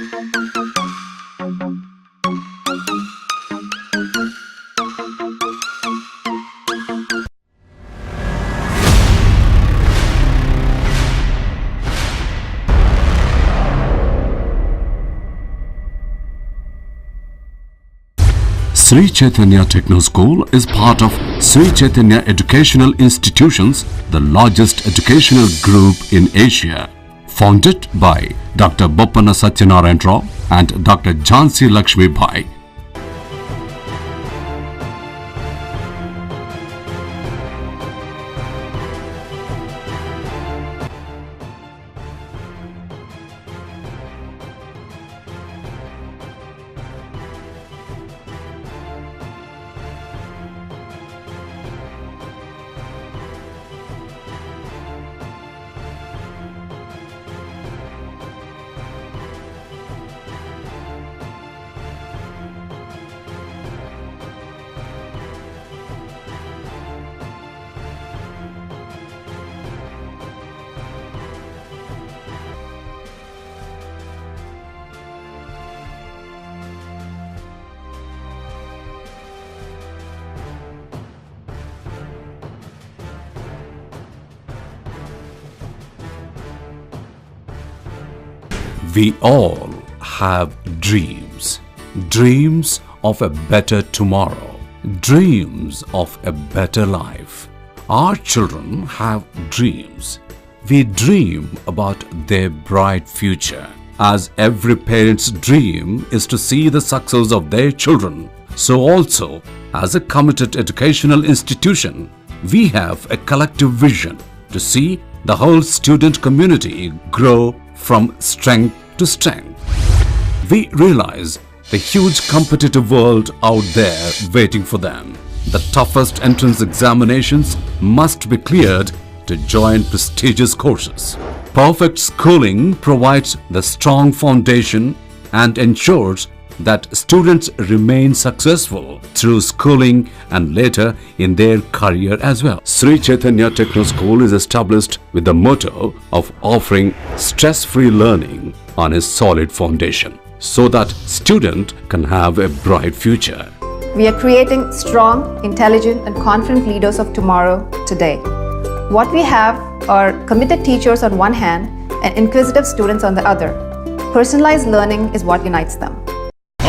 Sri Chaitanya Techno School is part of Sri Chaitanya Educational Institutions, the largest educational group in Asia. Founded by Dr. Boppana Satyanarayan Rao and Dr. Jhansi Lakshmi Bai. We all have dreams. Dreams of a better tomorrow. Dreams of a better life. Our children have dreams. We dream about their bright future. As every parent's dream is to see the success of their children, so also as a committed educational institution, we have a collective vision to see the whole student community grow from strength to strength. We realize the huge competitive world out there waiting for them. The toughest entrance examinations must be cleared to join prestigious courses. Perfect schooling provides the strong foundation and ensures that students remain successful through schooling and later in their career as well. Sri Chaitanya Techno School is established with the motto of offering stress-free learning on a solid foundation so that student can have a bright future. We are creating strong, intelligent and confident leaders of tomorrow today. What we have are committed teachers on one hand and inquisitive students on the other. Personalized learning is what unites them.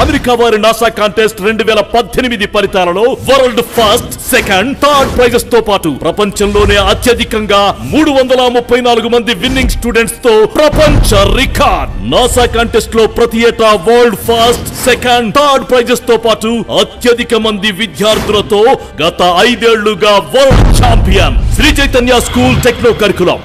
America వారి NASA contest 2018 ఫలితాలలో world first, second, third prizes తో పాటు ప్రపంచంలోనే అత్యధికంగా 334 మంది winnowing students తో ప్రపంచ record. NASA contest లో ప్రతి ఏటా world first, second, third prizes తో పాటు అత్యధిక మంది విద్యార్థులతో గత 5 ఏళ్లుగా world champion Sri Chaitanya school techno curriculum.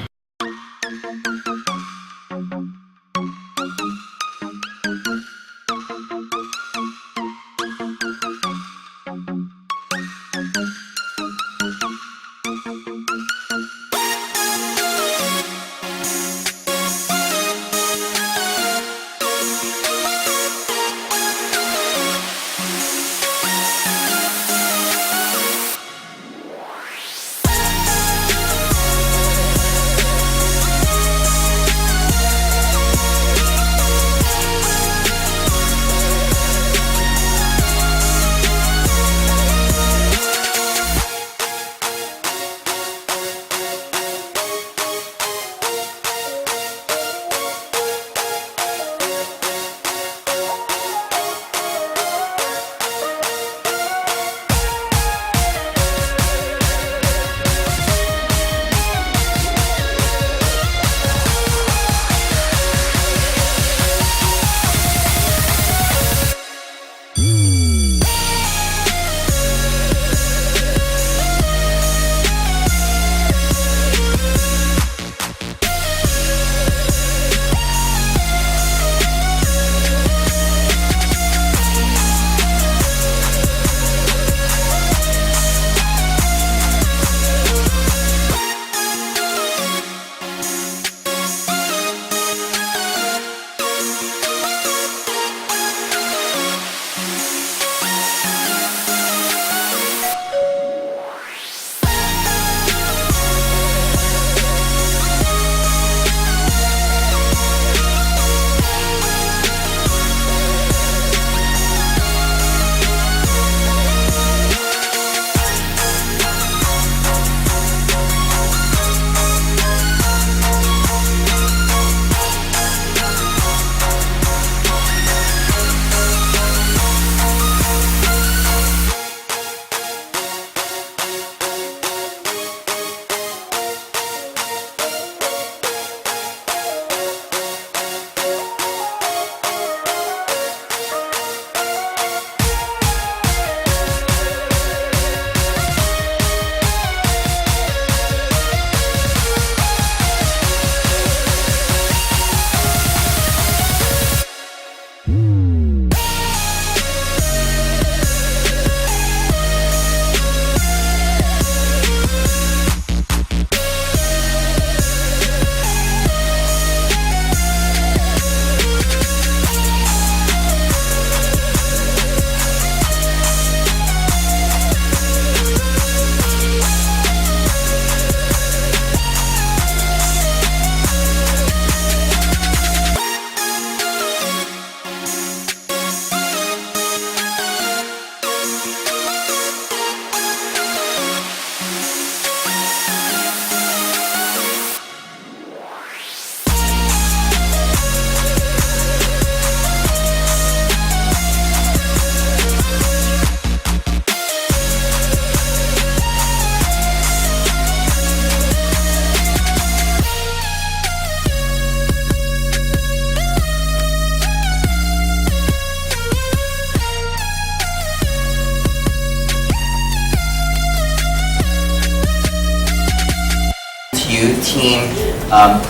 youth team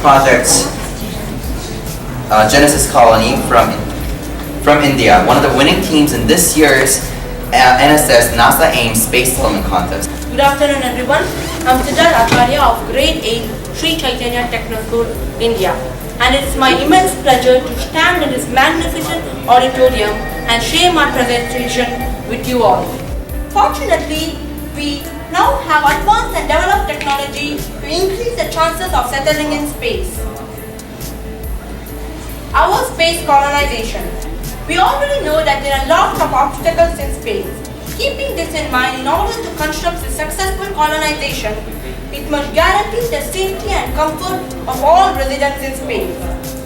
project Genesis Colony from India, one of the winning teams in this year's NSS NASA AIM Space Development Contest. Good afternoon everyone. I'm Siddharth Acharya of Grade 8 Sri Chaitanya Techno School, India. And it's my immense pleasure to stand in this magnificent auditorium and share my presentation with you all. Fortunately, we now have advanced and developed technology to increase the chances of settling in space. Our space colonization. We already know that there are lots of obstacles in space. Keeping this in mind, in order to construct a successful colonization, it must guarantee the safety and comfort of all residents in space.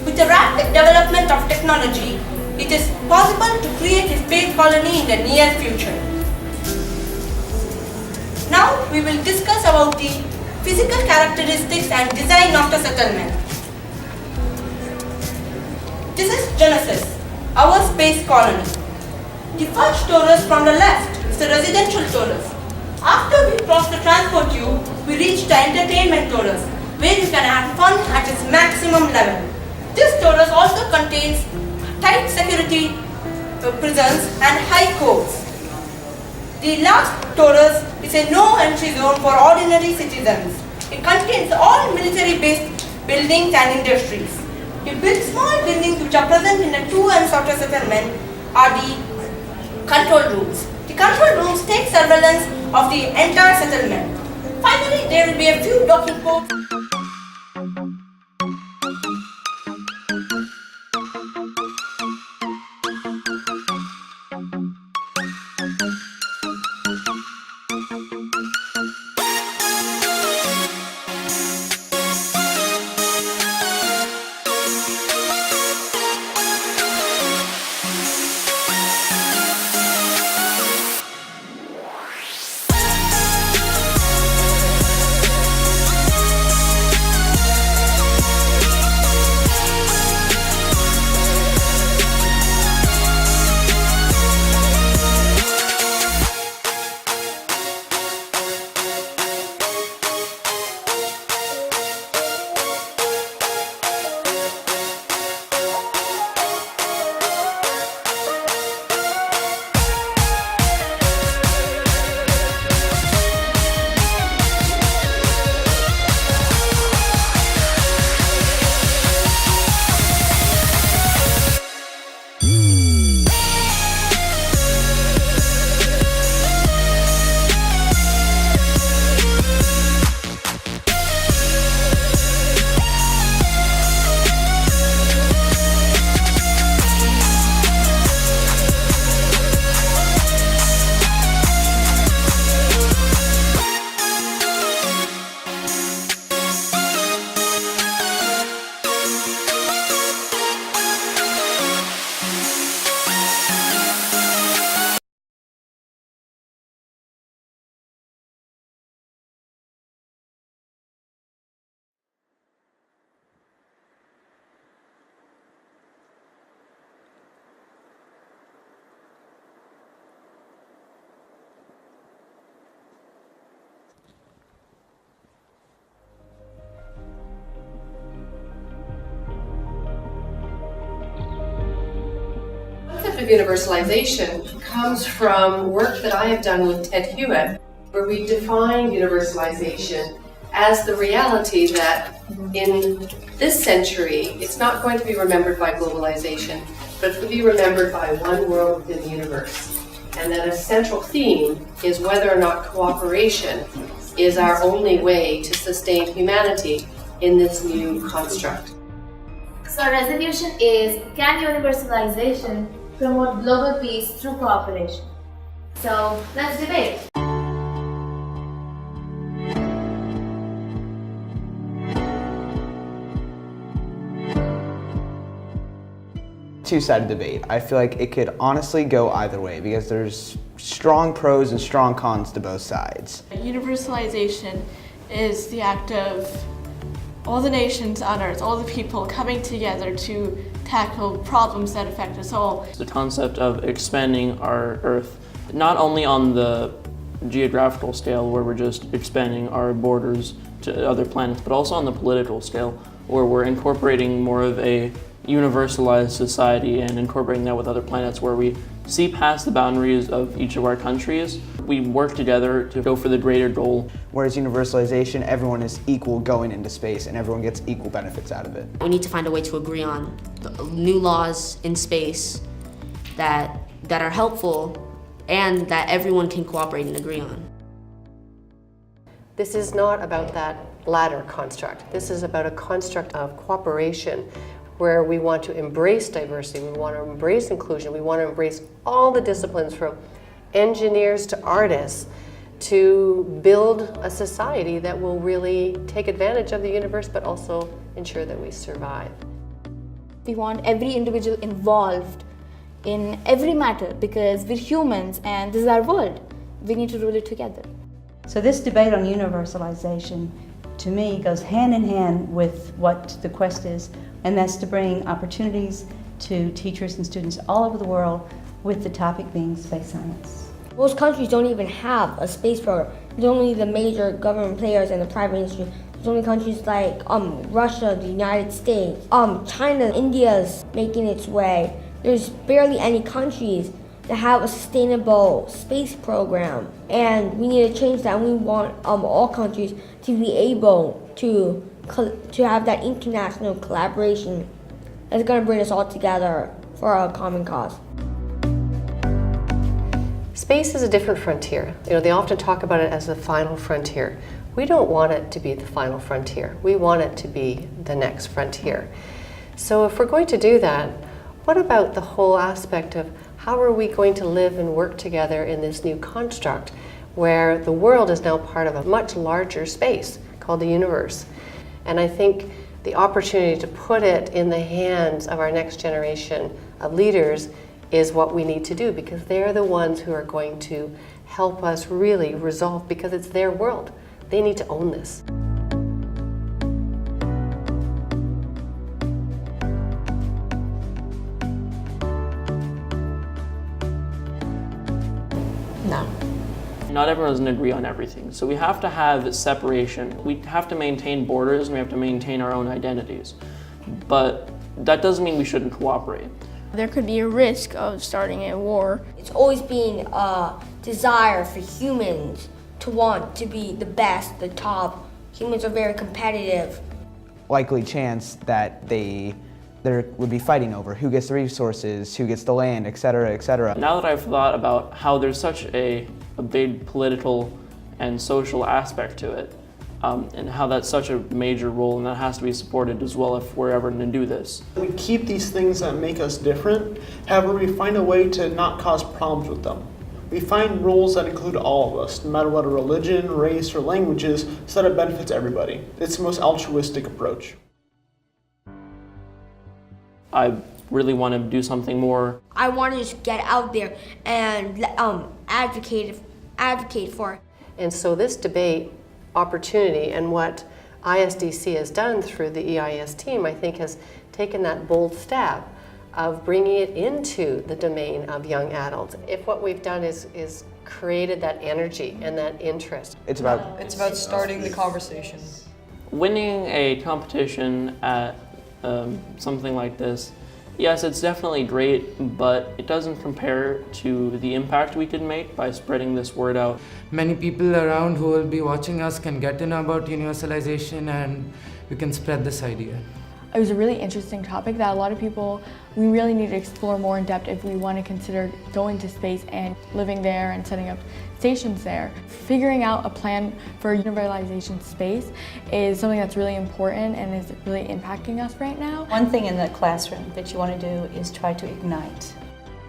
With the rapid development of technology, it is possible to create a space colony in the near future. Now we will discuss about the physical characteristics and design of the settlement. This is Genesis, our space colony. The first torus from the left is the residential torus. After we cross the transport tube, we reach the entertainment torus, where you can have fun at its maximum level. This torus also contains tight security prisons and high courts. The last torus is a no-entry zone for ordinary citizens. It contains all military-based buildings and industries. The small buildings which are present in the two ends of the settlement are the control rooms. The control rooms take surveillance of the entire settlement. Finally, there will be a few docking ports. Of universalization comes from work that I have done with Ted Hewitt, where we define universalization as the reality that in this century, it's not going to be remembered by globalization, but it will be remembered by one world within the universe. And that a central theme is whether or not cooperation is our only way to sustain humanity in this new construct. So our resolution is, can universalization promote global peace through cooperation? So let's debate. Two-sided debate. I feel like it could honestly go either way because there's strong pros and strong cons to both sides. Universalization is the act of all the nations on Earth, all the people coming together to tackle problems that affect us all. The concept of expanding our Earth, not only on the geographical scale where we're just expanding our borders, to other planets, but also on the political scale, where we're incorporating more of a universalized society and incorporating that with other planets, where we see past the boundaries of each of our countries. We work together to go for the greater goal. Whereas universalization, everyone is equal going into space and everyone gets equal benefits out of it. We need to find a way to agree on new laws in space that are helpful and that everyone can cooperate and agree on. This is not about that ladder construct. This is about a construct of cooperation where we want to embrace diversity, we want to embrace inclusion, we want to embrace all the disciplines from engineers to artists to build a society that will really take advantage of the universe but also ensure that we survive. We want every individual involved in every matter because we're humans and this is our world. We need to rule it together. So this debate on universalization to me goes hand in hand with what the quest is, and that's to bring opportunities to teachers and students all over the world with the topic being space science. Most countries don't even have a space program. There's only the major government players and the private industry. There's only countries like Russia, the United States, China, India's making its way. There's barely any countries that have a sustainable space program, and we need to change that. We want all countries to be able to have that international collaboration that's going to bring us all together for a common cause. Space is a different frontier. You know, they often talk about it as the final frontier. We don't want it to be the final frontier. We want it to be the next frontier. So if we're going to do that, what about the whole aspect of how are we going to live and work together in this new construct where the world is now part of a much larger space called the universe? And I think the opportunity to put it in the hands of our next generation of leaders is what we need to do, because they're the ones who are going to help us really resolve, because it's their world. They need to own this. No. Not everyone doesn't agree on everything, so we have to have separation. We have to maintain borders and we have to maintain our own identities. But that doesn't mean we shouldn't cooperate. There could be a risk of starting a war. It's always been a desire for humans to want to be the best, the top. Humans are very competitive. Likely chance that there would be fighting over who gets the resources, who gets the land, et cetera, et cetera. Now that I've thought about how there's such a big political and social aspect to it, and how that's such a major role and that has to be supported as well if we're ever going to do this. We keep these things that make us different, however we find a way to not cause problems with them. We find rules that include all of us, no matter what a religion, race, or language is, so that it benefits everybody. It's the most altruistic approach. I really want to do something more. I want to just get out there and advocate for it. And so this debate opportunity and what ISDC has done through the EIS team, I think, has taken that bold step of bringing it into the domain of young adults. If what we've done is created that energy and that interest. It's about starting the conversation. Winning a competition at something like this, yes, it's definitely great, but it doesn't compare to the impact we could make by spreading this word out. Many people around who will be watching us can get to know about universalization, and we can spread this idea. It was a really interesting topic that a lot of people, we really need to explore more in depth if we want to consider going to space and living there and setting up stations there. Figuring out a plan for universalization space is something that's really important and is really impacting us right now. One thing in the classroom that you want to do is try to ignite.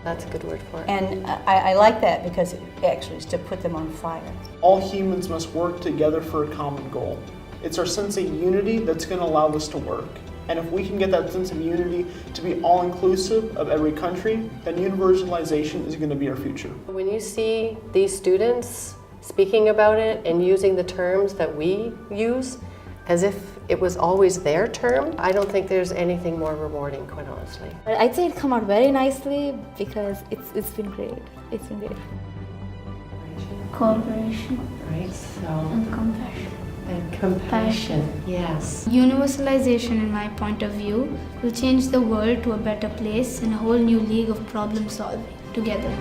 That's a good word for it. And I like that because it actually is to put them on fire. All humans must work together for a common goal. It's our sense of unity that's going to allow this to work. And if we can get that sense of unity to be all-inclusive of every country, then universalization is going to be our future. When you see these students speaking about it and using the terms that we use as if it was always their term, I don't think there's anything more rewarding, quite honestly. I'd say it come out very nicely because it's been great. It's been great. Cooperation. Right, so. And compassion. And compassion, yes. Universalization, in my point of view, will change the world to a better place in a whole new league of problem solving together.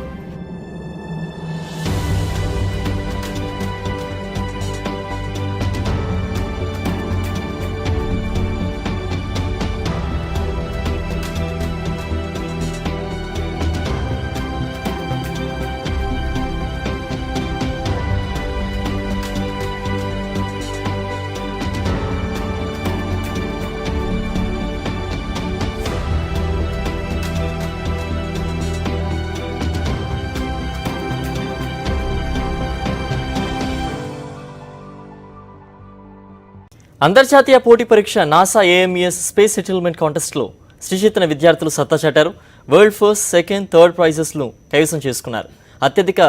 అంతర్జాతీయ పోటీ పరీక్ష NASA AMES space settlement కాంటెస్ట్లో శ్రీచైతన్య విద్యార్థులు సత్తా చాటారు. World first, second, third ప్రైజెస్ను కైవసం చేసుకున్నారు. అత్యధిక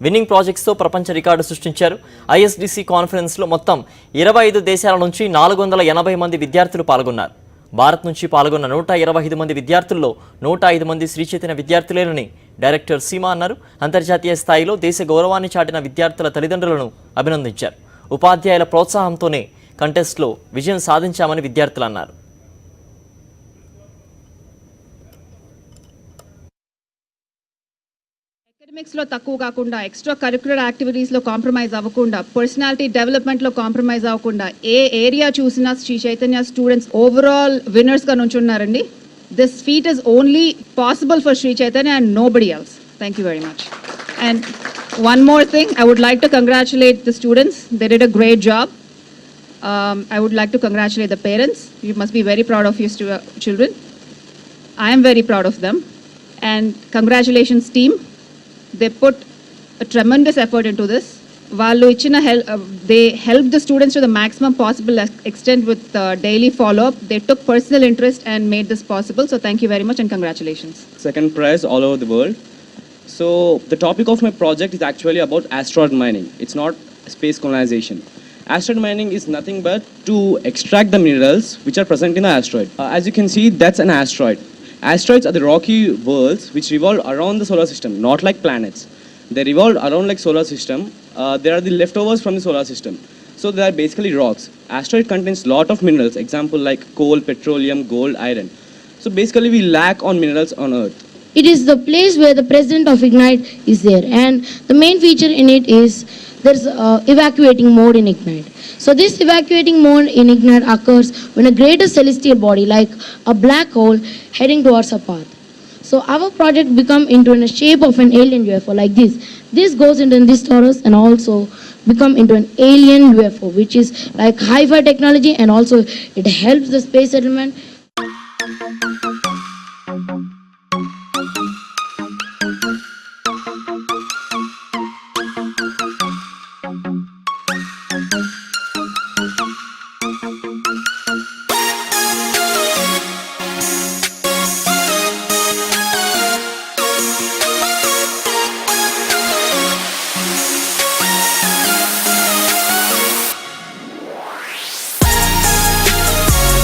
విన్నింగ్ ప్రాజెక్ట్స్తో ప్రపంచ రికార్డు సృష్టించారు. ISDC కాన్ఫరెన్స్లో మొత్తం 25 దేశాల నుంచి 480 మంది విద్యార్థులు పాల్గొన్నారు. భారత్ నుంచి పాల్గొన్న 125 మంది విద్యార్థుల్లో 105 మంది శ్రీచైతన్య విద్యార్థులేనని డైరెక్టర్ సీమా అన్నారు. అంతర్జాతీయ స్థాయిలో దేశ గౌరవాన్ని చాటిన విద్యార్థుల తల్లిదండ్రులను అభినందించారు. ఉపాధ్యాయుల ప్రోత్సాహంతోనే కంటెస్ట్లో విజయం సాధించామని విద్యార్థులు అన్నారు. అకాడమిక్స్లో తక్కువ కాకుండా, ఎక్స్ట్రా కరిక్యులర్ యాక్టివిటీస్లో కాంప్రమైజ్ అవ్వకుండా, పర్సనాలిటీ డెవలప్మెంట్లో కాంప్రమైజ్ అవ్వకుండా ఏ ఏరియా చూసినా శ్రీ చైతన్య స్టూడెంట్స్ ఓవరాల్ విన్నర్స్గా నుంచున్నారండి. This feat is only possible for Sri Chaitanya and nobody else. Thank you very much. And one more thing, I would like to congratulate the students. They did a great job. I would like to congratulate the parents. You must be very proud of your children. I am very proud of them. And congratulations team. They put a tremendous effort into this. They helped the students to the maximum possible extent with daily follow-up. They took personal interest and made this possible. So thank you very much and congratulations. Second prize all over the world. So the topic of my project is actually about asteroid mining. It's not space colonization. Asteroid mining is nothing but to extract the minerals which are present in the asteroid. As you can see, that's an asteroid. Asteroids are the rocky worlds which revolve around the solar system, not like planets. They revolve around like solar system. They are the leftovers from the solar system. So they are basically rocks. Asteroid contains lot of minerals, example like coal, petroleum, gold, iron. So basically we lack on minerals on Earth. It is the place where the president of Ignite is there, and the main feature in it is there's evacuating mode in Ignite. So this evacuating mode in Ignite occurs when a greater celestial body like a black hole heading towards a path. So our project become into in a shape of an alien UFO like this. This goes into this torus and also become into an alien UFO, which is like hi-fi technology, and also it helps the space settlement.